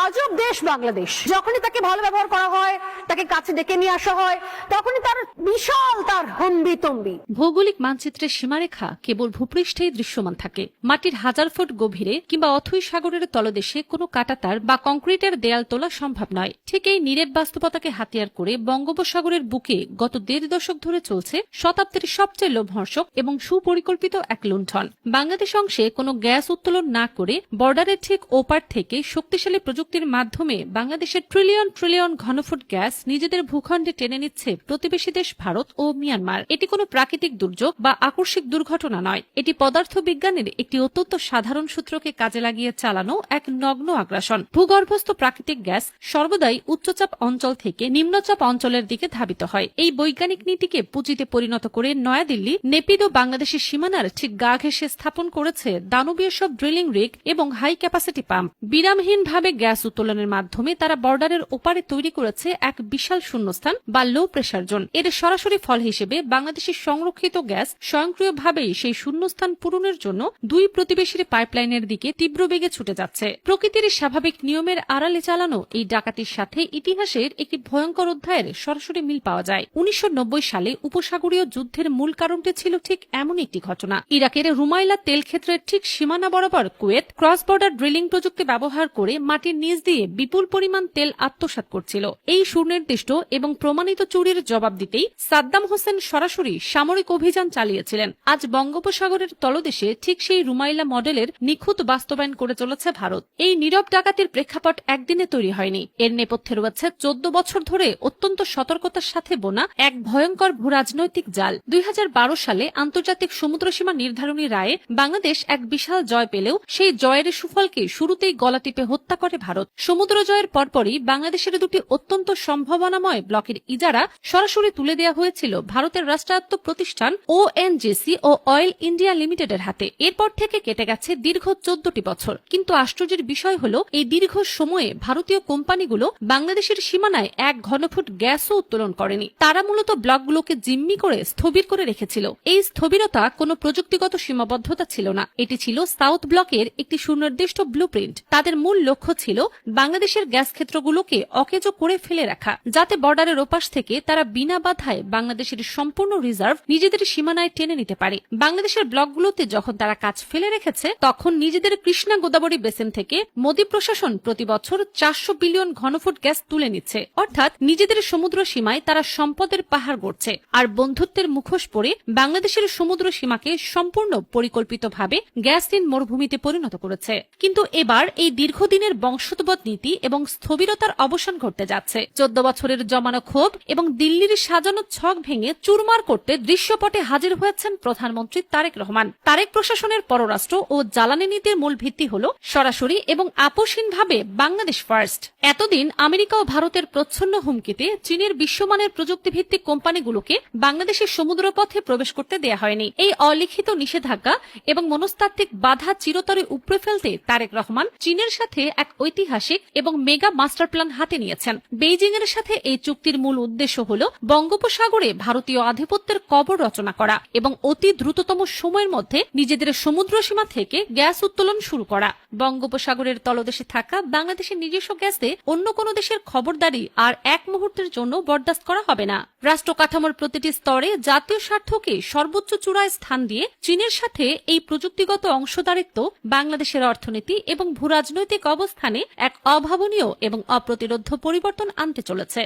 আজব দেশ বাংলাদেশ। যখনই তাকে ভালো ব্যবহার করা হয়, তাকে কাছে ডেকে নিয়ে আসা হয়, তখনই তার বিশাল তার হম্বিতম্বি। ভৌগোলিক মানচিত্রের সীমারেখা কেবল ভূপৃষ্ঠেই দৃশ্যমান থাকে। মাটির হাজার ফুট গভীরে কিংবা অথই সাগরের তলদেশে কোনো কাঁটাতার বা কংক্রিটের দেয়াল তোলা সম্ভব নয়। ঠিক এই নীরব বাস্তবতাকে হাতিয়ার করে বঙ্গোপসাগরের বুকে গত 1.5 দশক ধরে চলছে শতাব্দীর সবচেয়ে লোভহর্ষক এবং সুপরিকল্পিত এক লুণ্ঠন। বাংলাদেশ অংশে কোনো গ্যাস উত্তোলন না করে বর্ডারের ঠিক ওপার থেকে শক্তিশালী প্রযুক্তির মাধ্যমে বাংলাদেশের ট্রিলিয়ন ট্রিলিয়ন ঘনফুট গ্যাস নিজেদের ভূখণ্ডে টেনে নিচ্ছে প্রতিবেশী দেশ ভারত ও মিয়ানমার। এটি কোনো প্রাকৃতিক দুর্যোগ বা আকস্মিক দুর্ঘটনা নয়, এটি পদার্থবিজ্ঞানের একটি অত্যন্ত সাধারণ সূত্রকে কাজে লাগিয়ে চালানো এক নগ্ন আগ্রাসন। ভূগর্ভস্থ প্রাকৃতিক গ্যাস সর্বদাই উচ্চচাপ অঞ্চল থেকে নিম্নচাপ অঞ্চলের দিকে ধাবিত হয়। এই বৈজ্ঞানিক নীতিকে পুঁজিতে পরিণত করে নয়াদিল্লি নেপিদো বাংলাদেশের সীমানার ঠিক গা ঘেঁষে স্থাপন করেছে দানবীয় সব ড্রিলিং রিগ এবং হাই ক্যাপাসিটি পাম্প। বিরামহীনভাবে গ্যাস উত্তোলনের মাধ্যমে তারা বর্ডারের ওপারে তৈরি করেছে এক বিশাল শূন্যস্থান বা লো প্রেশার জোন। এর সরাসরি ফল হিসেবে বাংলাদেশের সংরক্ষিত গ্যাস স্বয়ংক্রিয়ভাবেই সেই শূন্যস্থান পূরণের জন্য দুই প্রতিবেশীর পাইপলাইনের দিকে তীব্র বেগে ছুটে যাচ্ছে। প্রকৃতির স্বাভাবিক নিয়মের আড়ালে চালানো এই ডাকাতির সাথে ইতিহাসের একটি ভয়ঙ্কর অধ্যায়ের সরাসরি মিল পাওয়া যায়। 1990 সালে উপসাগরীয় যুদ্ধের মূল কারণটি ছিল ঠিক এমন একটি ঘটনা। ইরাকের রুমাইলা তেল ক্ষেত্রের ঠিক সীমানা বরাবর কুয়েত ক্রস বর্ডার ড্রিলিং প্রযুক্তি ব্যবহার করে মাটির নিচ দিয়ে বিপুল পরিমাণ তেল আত্মসাৎ করছিল। এই সুনির্দিষ্ট এবং প্রমাণিত চুরির জবাব দিতেই সাদ্দাম হোসেন সরাসরি সামরিক অভিযান চালিয়েছিলেন। আজ বঙ্গোপসাগরের তলদেশে ঠিক সেই রুমাইলা মডেলের নিখুঁত বাস্তবায়ন করে চলেছে ভারত। এই নীরব ডাকাতির প্রেক্ষাপট একদিনে তৈরি হয়নি। এর নেপথ্যে রয়েছে 14 বছর ধরে অত্যন্ত সতর্কতার সাথে বোনা এক ভয়ঙ্কর ভূরাজনৈতিক জাল। 2012 সালে আন্তর্জাতিক সমুদ্রসীমা নির্ধারণী রায়ে বাংলাদেশ এক বিশাল জয় পেলেও সেই জয়ের সুফলকে শুরুতেই গলা টিপে হত্যা করে ভারত। সমুদ্র জয়ের পরপরই বাংলাদেশের দুটি অত্যন্ত সম্ভাবনাময় ব্লকের ইজারা সরাসরি তুলে দেওয়া হয়েছিল ভারতের রাষ্ট্রায়ত্ত প্রতিষ্ঠান ওএনজিসি ও অয়েল ইন্ডিয়া লিমিটেডের হাতে। এরপর থেকে কেটে গেছে দীর্ঘ 14টি বছর। কিন্তু আশ্চর্যের বিষয় হল এই দীর্ঘ সময়ে ভারতীয় কোম্পানিগুলো বাংলাদেশের সীমানায় 1 ঘনফুট গ্যাসও উত্তোলন করেনি। তারা মূলত ব্লকগুলোকে জিম্মি করে স্থবির করে রেখেছিল। এই স্থবিরতা কোনো প্রযুক্তিগত সীমাবদ্ধতা ছিল না, এটি ছিল সাউথ ব্লকের একটি সুনির্দিষ্ট ব্লুপ্রিন্ট। তাদের মূল লক্ষ্য ছিল বাংলাদেশের গ্যাস ক্ষেত্রগুলোকে অকেজো করে ফেলে রাখা, যাতে বর্ডারের ওপাশ থেকে তারা বিনা বাধায় বাংলাদেশের সম্পূর্ণ রিজার্ভ নিজেদের সীমানায় টেনে নিতে পারে। বাংলাদেশের ব্লকগুলোতে যখন তারা কাজ ফেলে রেখেছে, তখন নিজেদের কৃষ্ণা গোদাবরী বেসিন থেকে মোদী প্রশাসন প্রতি বছর 400 বিলিয়ন ঘনফুট গ্যাস তুলে নিচ্ছে। অর্থাৎ নিজেদের সমুদ্র সীমায় তারা সম্পদের পাহাড় গড়ছে আর বন্ধুত্বের মুখোশ পরে বাংলাদেশের সমুদ্র সীমাকে সম্পূর্ণ পরিকল্পিতভাবে গ্যাসহীন মরুভূমিতে পরিণত করেছে। কিন্তু এবার এই দীর্ঘদিনের বংশোদ্ভূত নীতি এবং স্থবিরতার অবসান ঘটতে যাচ্ছে। 14 বছরের জমানো ক্ষোভ এবং দিল্লির সাজানো ছক ভেঙে চুরমার করতে দৃশ্যপটে হাজির হয়েছেন প্রধানমন্ত্রী তারেক রহমান। তারেক প্রশাসনের পররাষ্ট্র ও জ্বালানি নীতির মূল ভিত্তি হল সরাসরি এবং আপোষহীনভাবে বাংলাদেশ ফার্স্ট। এতদিন আমেরিকা ও ভারতের প্রচ্ছন্ন হুমকিতে চীনের বিশ্বমানের প্রযুক্তিভিত্তিক কোম্পানিগুলোকে বাংলাদেশের সমুদ্রপথে প্রবেশ করতে দেয়া হয়নি। এই অলিখিত নিষেধাজ্ঞা এবং মনস্তাত্ত্বিক বাধা চিরতরে উপড়ে ফেলতে তারেক রহমান চীনের সাথে এক ঐতিহাসিক এবং মেগা মাস্টার প্ল্যান হাতে নিয়েছেন। বেইজিং এর সাথে এই চুক্তির মূল উদ্দেশ্য হল বঙ্গোপসাগরে ভারতীয় আধিপত্যের কবর রচনা করা এবং অতি দ্রুততম সময়ের মধ্যে নিজেদের সমুদ্র সীমা থেকে গ্যাস উত্তোলন শুরু করা। বঙ্গোপসাগরের তলদেশে থাকা বাংলাদেশের নিজস্ব গ্যাসে অন্য কোনো দেশের খবরদারি আর এক মুহূর্তের জন্য বরদাস্ত করা হবে না। রাষ্ট্র কাঠামোর প্রতিটি স্তরে জাতীয় স্বার্থকে সর্বোচ্চ চূড়ায় স্থান দিয়ে চীনের সাথে এই প্রযুক্তিগত অংশদারিত্ব বাংলাদেশের অর্থনীতি এবং ভূরাজনৈতিক অবস্থানে এক অভাবনীয় এবং অপ্রতিরোধ্য পরিবর্তন আনতে চলেছে।